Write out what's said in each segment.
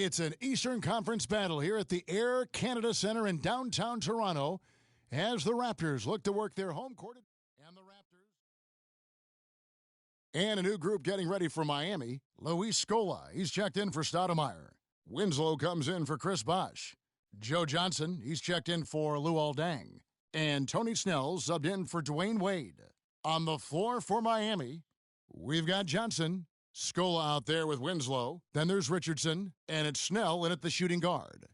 It's an Eastern Conference battle here at the Air Canada Centre in downtown Toronto as the Raptors look to work their home court. And a new group getting ready for Miami. Luis Scola, he's checked in for Stoudemire. Winslow comes in for Chris Bosh. Joe Johnson, he's checked in for Luol Deng. And Tony Snell subbed in for Dwayne Wade. On the floor for Miami, we've got Johnson. Scola out there with Winslow. Then there's Richardson. And it's Snell in at the shooting guard.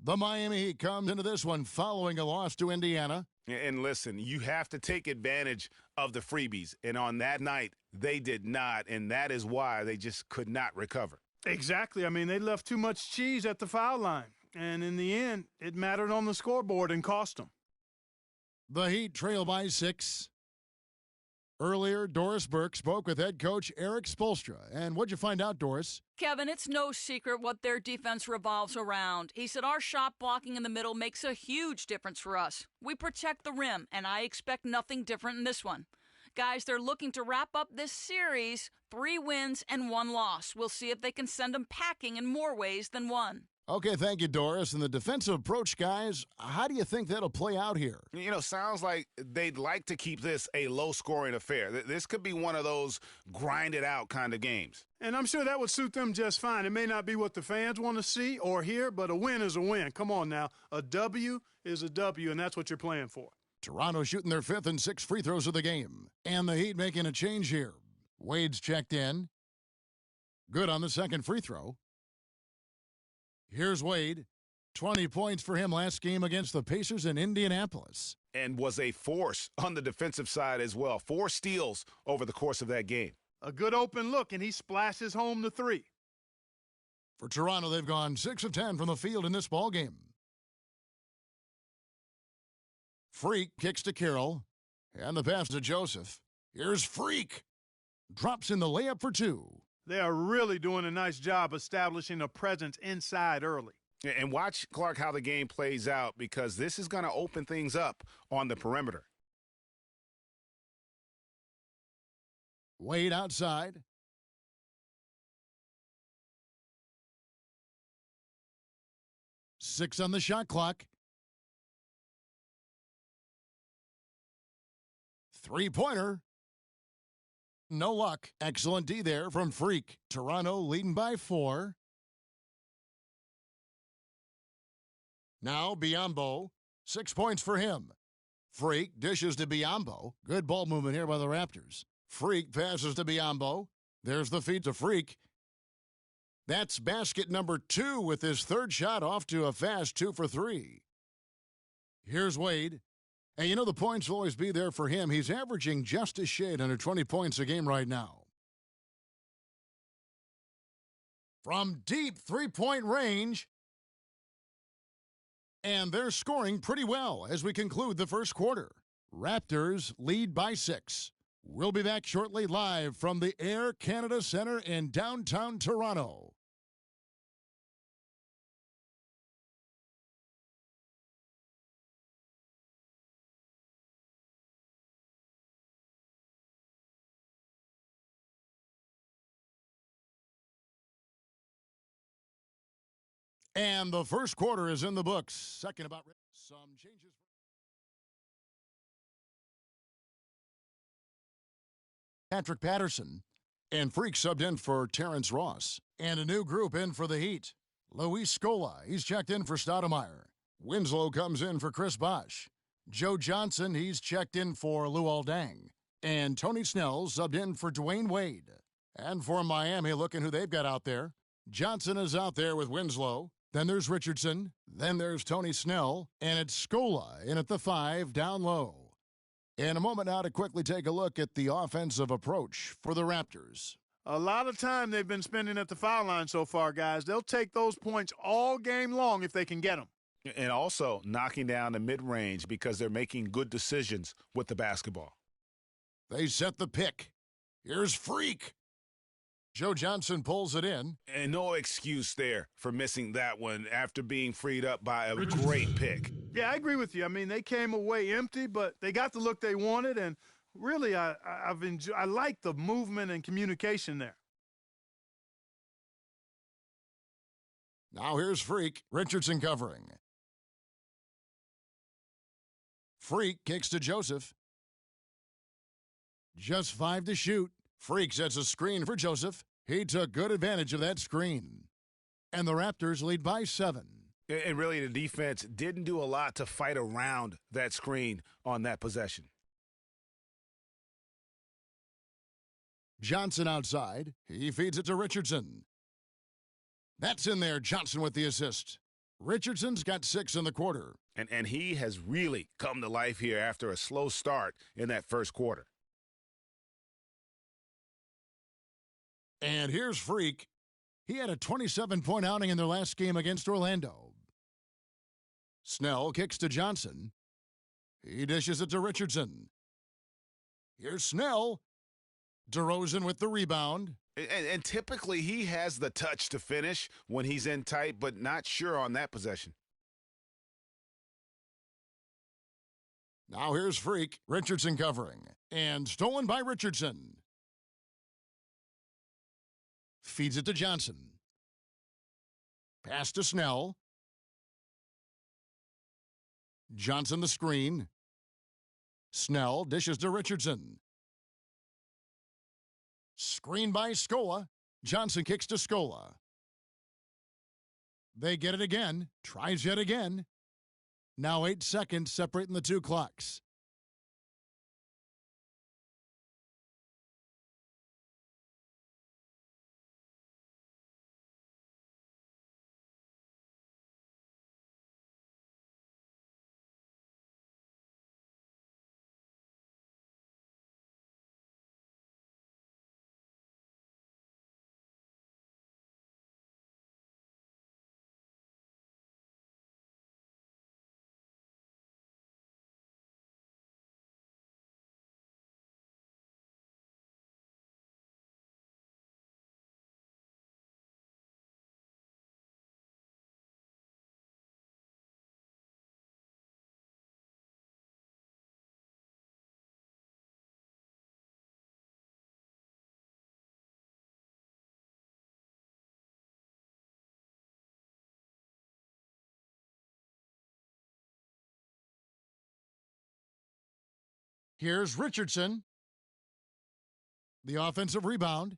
The Miami Heat comes into this one following a loss to Indiana. And listen, you have to take advantage of the freebies. And on that night, they did not. And that is why they just could not recover. Exactly. I mean, they left too much cheese at the foul line. And in the end, it mattered on the scoreboard and cost them. The Heat trail by 6. Earlier, Doris Burke spoke with head coach Eric Spoelstra. And what'd you find out, Doris? Kevin, it's no secret what their defense revolves around. He said our shot blocking in the middle makes a huge difference for us. We protect the rim, and I expect nothing different in this one. Guys, they're looking to wrap up this series, 3 wins and 1 loss. We'll see if they can send them packing in more ways than one. Okay, thank you, Doris. And the defensive approach, guys, how do you think that'll play out here? You know, sounds like they'd like to keep this a low-scoring affair. This could be one of those grind-it-out kind of games. And I'm sure that would suit them just fine. It may not be what the fans want to see or hear, but a win is a win. Come on now. A W is a W, and that's what you're playing for. Toronto shooting their 5th and 6th free throws of the game. And the Heat making a change here. Wade's checked in. Good on the second free throw. Here's Wade. 20 points for him last game against the Pacers in Indianapolis. And was a force on the defensive side as well. 4 steals over the course of that game. A good open look, and he splashes home the 3. For Toronto, they've gone 6 of 10 from the field in this ballgame. Freak kicks to Carroll. And the pass to Joseph. Here's Freak. Drops in the layup for 2. They are really doing a nice job establishing a presence inside early. And watch, Clark, how the game plays out, because this is going to open things up on the perimeter. Wade outside. Six on the shot clock. 3-pointer. No luck. Excellent D there from Freak. Toronto leading by 4. Now Biyombo. 6 points for him. Freak dishes to Biyombo. Good ball movement here by the Raptors. Freak passes to Biyombo. There's the feed to Freak. That's basket number 2 with his 3rd shot off to a fast 2 for 3. Here's Wade. And you know the points will always be there for him. He's averaging just a shade under 20 points a game right now. From deep 3-point range. And they're scoring pretty well as we conclude the first quarter. Raptors lead by 6. We'll be back shortly live from the Air Canada Centre in downtown Toronto. And the first quarter is in the books. Second about some changes. Patrick Patterson and Freak subbed in for Terrence Ross. And a new group in for the Heat. Luis Scola, he's checked in for Stoudemire. Winslow comes in for Chris Bosh. Joe Johnson, he's checked in for Luol Deng. And Tony Snell subbed in for Dwayne Wade. And for Miami, looking who they've got out there. Johnson is out there with Winslow. Then there's Richardson. Then there's Tony Snell. And it's Scola in at the 5 down low. In a moment now to quickly take a look at the offensive approach for the Raptors. A lot of time they've been spending at the foul line so far, guys. They'll take those points all game long if they can get them. And also knocking down the mid-range because they're making good decisions with the basketball. They set the pick. Here's Freak. Joe Johnson pulls it in. And no excuse there for missing that one after being freed up by a great pick. Yeah, I agree with you. I mean, they came away empty, but they got the look they wanted, and really I like the movement and communication there. Now here's Freak. Richardson covering. Freak kicks to Joseph. Just 5 to shoot. Freak sets a screen for Joseph. He took good advantage of that screen. And the Raptors lead by 7. And really, the defense didn't do a lot to fight around that screen on that possession. Johnson outside. He feeds it to Richardson. That's in there. Johnson with the assist. Richardson's got 6 in the quarter. And he has really come to life here after a slow start in that first quarter. And here's Freak. He had a 27-point outing in their last game against Orlando. Snell kicks to Johnson. He dishes it to Richardson. Here's Snell. DeRozan with the rebound. And typically he has the touch to finish when he's in tight, but not sure on that possession. Now here's Freak. Richardson covering. And stolen by Richardson. Feeds it to Johnson. Pass to Snell. Johnson the screen. Snell dishes to Richardson. Screen by Scola. Johnson kicks to Scola. They get it again. Tries yet again. Now 8 seconds separating the two clocks. Here's Richardson. The offensive rebound.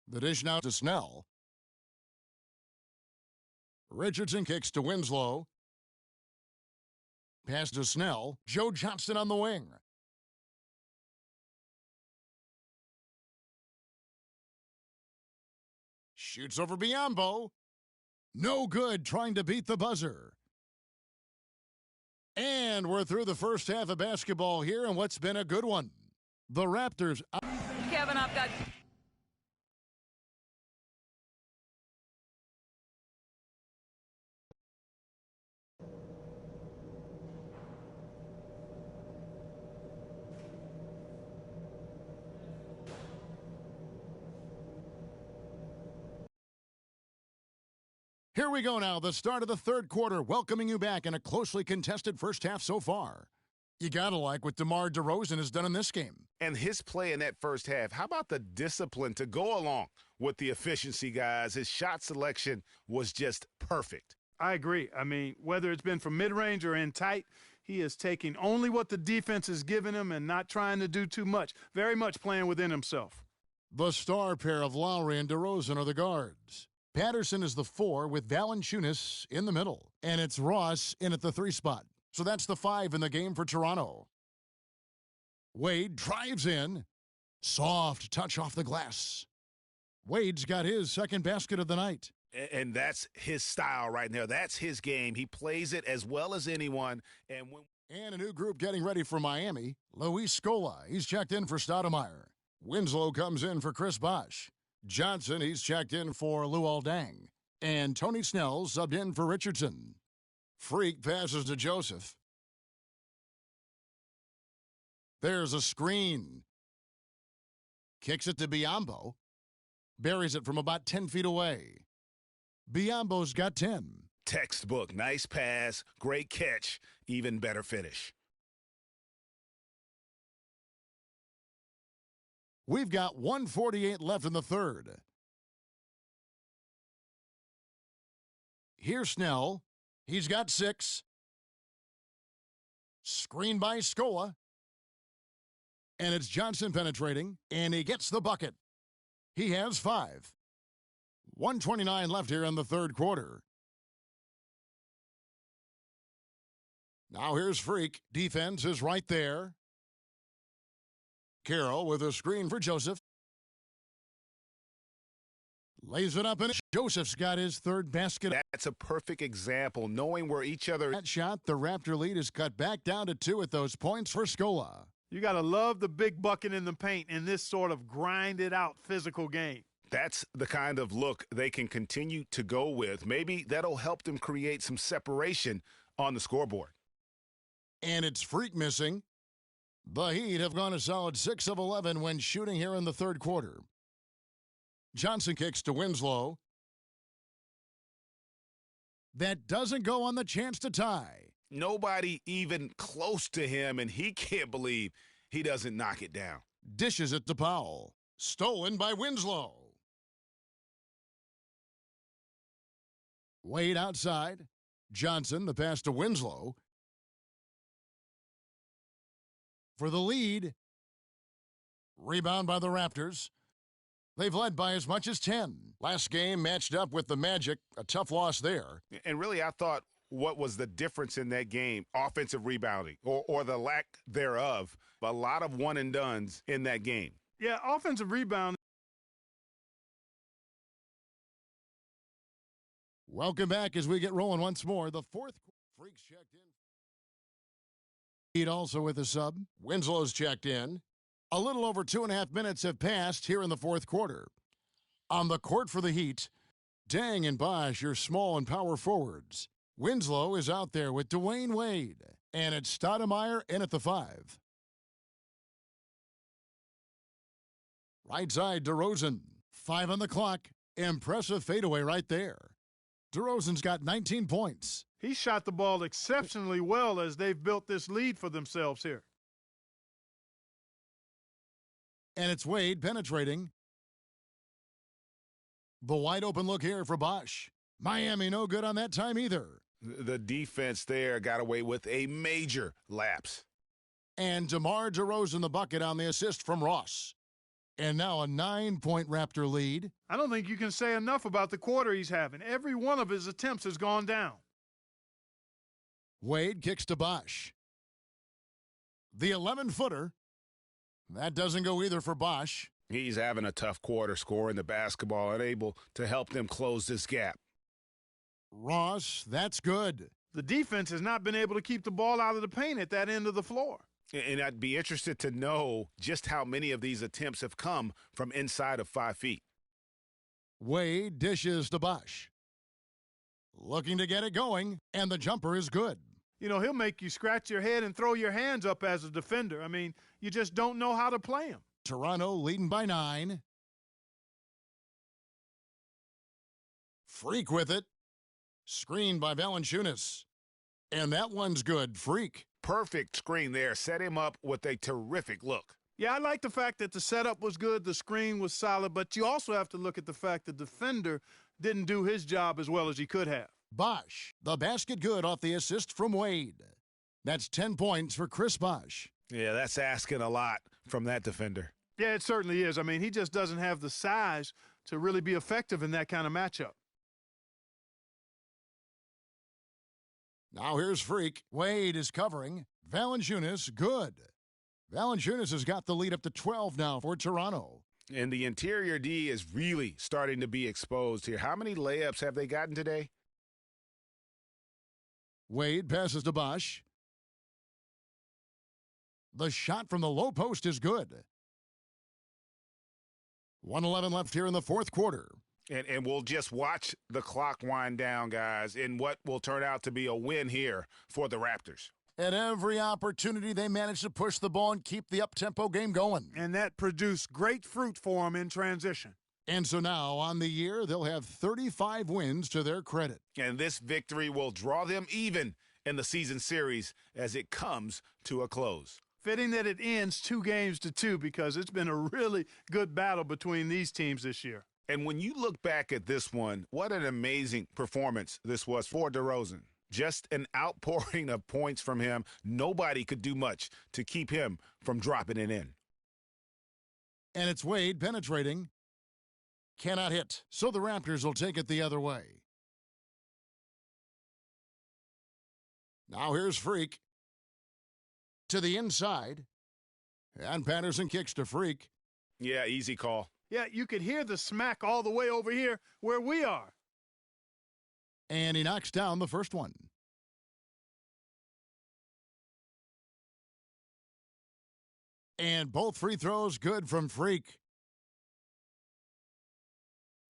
The dish now to Snell. Richardson kicks to Winslow. Pass to Snell. Joe Johnson on the wing. Shoots over Biyombo. No good, trying to beat the buzzer. And we're through the first half of basketball here, and what's been a good one. The Raptors. Kevin, I've got... Here we go now, the start of the third quarter, welcoming you back in a closely contested first half so far. You gotta like what DeMar DeRozan has done in this game. And his play in that first half, how about the discipline to go along with the efficiency, guys? His shot selection was just perfect. I agree. I mean, whether it's been from mid-range or in tight, he is taking only what the defense is giving him and not trying to do too much. Very much playing within himself. The star pair of Lowry and DeRozan are the guards. Patterson is the 4 with Valanciunas in the middle. And it's Ross in at the 3 spot. So that's the 5 in the game for Toronto. Wade drives in. Soft touch off the glass. Wade's got his second basket of the night. And that's his style right there. That's his game. He plays it as well as anyone. And a new group getting ready for Miami. Luis Scola, he's checked in for Stoudemire. Winslow comes in for Chris Bosh. Johnson, he's checked in for Luol Deng. And Tony Snell subbed in for Richardson. Freak passes to Joseph. There's a screen. Kicks it to Biyombo. Buries it from about 10 feet away. Biyombo's got 10. Textbook. Nice pass. Great catch. Even better finish. We've got 1:48 left in the third. Here's Snell. He's got 6. Screen by Scola. And it's Johnson penetrating, and he gets the bucket. He has 5. 1:29 left here in the third quarter. Now here's Freak. Defense is right there. Carroll with a screen for Joseph. Lays it up, and Joseph's got his third basket. That's a perfect example, knowing where each other. That shot, the Raptor lead is cut back down to 2 at those points for Scola. You got to love the big bucket in the paint in this sort of grinded-out physical game. That's the kind of look they can continue to go with. Maybe that'll help them create some separation on the scoreboard. And it's Freak missing. The Heat have gone a solid 6 of 11 when shooting here in the third quarter. Johnson kicks to Winslow. That doesn't go on the chance to tie. Nobody even close to him, and he can't believe he doesn't knock it down. Dishes it to Powell. Stolen by Winslow. Wade outside. Johnson, the pass to Winslow. For the lead. Rebound by the Raptors. They've led by as much as 10. Last game matched up with the Magic. A tough loss there. And really, I thought what was the difference in that game? Offensive rebounding or the lack thereof. A lot of one-and-dones in that game. Yeah, offensive rebound. Welcome back as we get rolling once more. The fourth. Freaks checked in. Heat also with a sub. Winslow's checked in. A little over 2.5 minutes have passed here in the fourth quarter. On the court for the Heat, Deng and Bosh are small and power forwards. Winslow is out there with Dwayne Wade. And it's Stoudemire in at the 5. Right side, DeRozan. 5 on the clock. Impressive fadeaway right there. DeRozan's got 19 points. He shot the ball exceptionally well as they've built this lead for themselves here. And it's Wade penetrating. The wide open look here for Bosh. Miami no good on that time either. The defense there got away with a major lapse. And DeMar DeRozan the bucket on the assist from Ross. And now a 9-point Raptor lead. I don't think you can say enough about the quarter he's having. Every one of his attempts has gone down. Wade kicks to Bosh. The 11-footer. That doesn't go either for Bosh. He's having a tough quarter, scoring the basketball, unable to help them close this gap. Ross, that's good. The defense has not been able to keep the ball out of the paint at that end of the floor. And I'd be interested to know just how many of these attempts have come from inside of 5 feet. Wade dishes to Bosh. Looking to get it going, and the jumper is good. You know, he'll make you scratch your head and throw your hands up as a defender. I mean, you just don't know how to play him. Toronto leading by 9. Freak with it. Screened by Valanciunas. And that one's good. Freak. Perfect screen there. Set him up with a terrific look. Yeah, I like the fact that the setup was good, the screen was solid, but you also have to look at the fact the defender didn't do his job as well as he could have. Bosh, the basket good off the assist from Wade. That's 10 points for Chris Bosh. Yeah, that's asking a lot from that defender. Yeah, it certainly is. I mean, he just doesn't have the size to really be effective in that kind of matchup. Now here's Freak. Wade is covering. Valanciunas, good. Valanciunas has got the lead up to 12 now for Toronto. And the interior D is really starting to be exposed here. How many layups have they gotten today? Wade passes to Bosh. The shot from the low post is good. 1:11 left here in the fourth quarter. And we'll just watch the clock wind down, guys, in what will turn out to be a win here for the Raptors. At every opportunity, they managed to push the ball and keep the up-tempo game going. And that produced great fruit for them in transition. And so now, on the year, they'll have 35 wins to their credit. And this victory will draw them even in the season series as it comes to a close. Fitting that it ends 2-2 because it's been a really good battle between these teams this year. And when you look back at this one, what an amazing performance this was for DeRozan. Just an outpouring of points from him. Nobody could do much to keep him from dropping it in. And it's Wade penetrating. Cannot hit, so the Raptors will take it the other way. Now here's Freak. To the inside. And Patterson kicks to Freak. Yeah, easy call. Yeah, you could hear the smack all the way over here where we are. And he knocks down the first one. And both free throws good from Freak.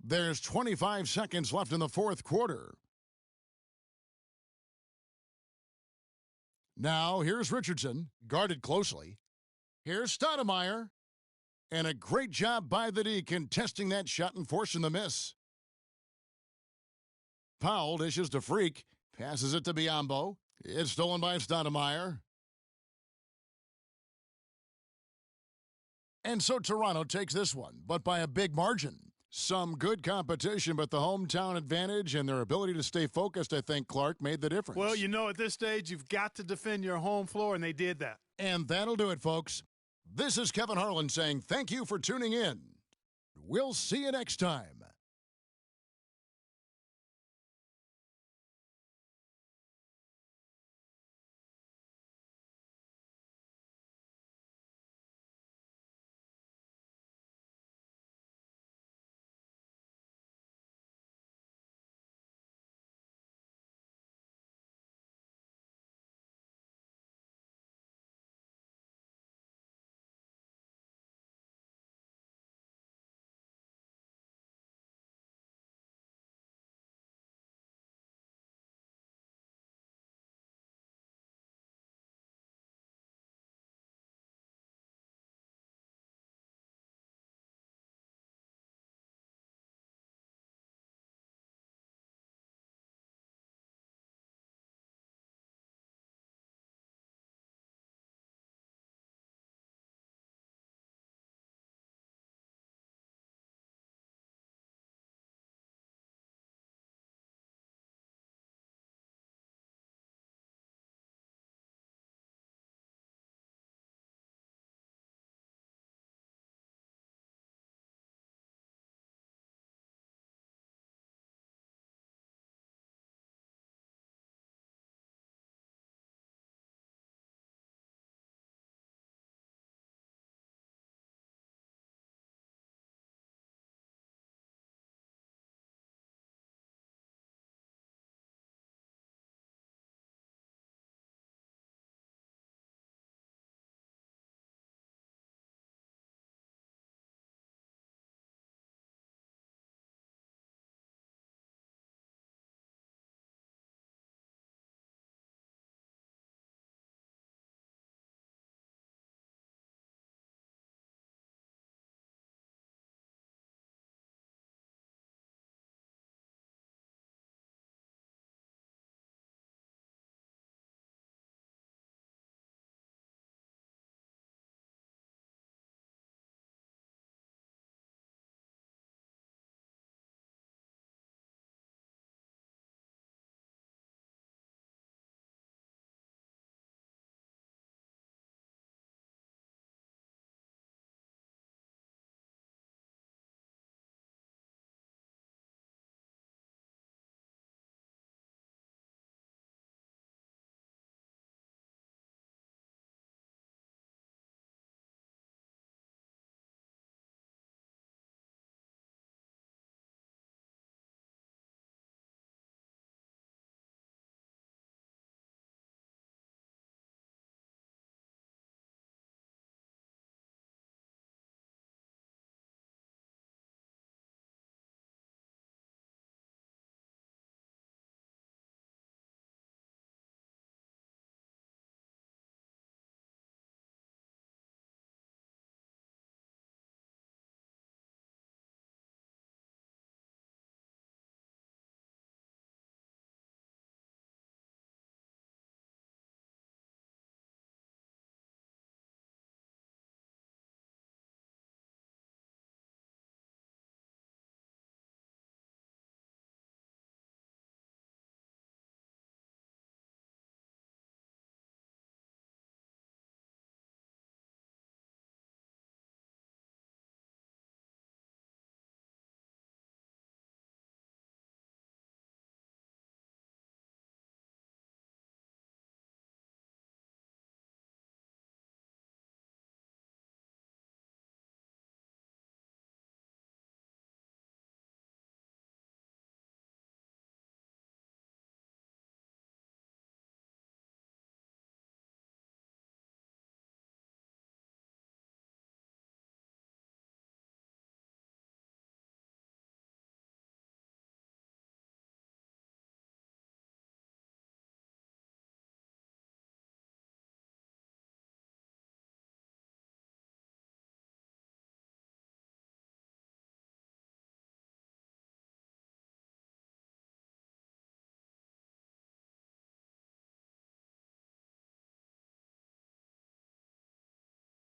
There's 25 seconds left in the fourth quarter. Now, here's Richardson, guarded closely. Here's Stoudemire. And a great job by the D contesting that shot and forcing the miss. Powell dishes to Freak, passes it to Biyombo. It's stolen by Stoudemire. And so Toronto takes this one, but by a big margin. Some good competition, but the hometown advantage and their ability to stay focused, I think, Clark, made the difference. Well, you know, at this stage, you've got to defend your home floor, and they did that. And that'll do it, folks. This is Kevin Harlan saying thank you for tuning in. We'll see you next time.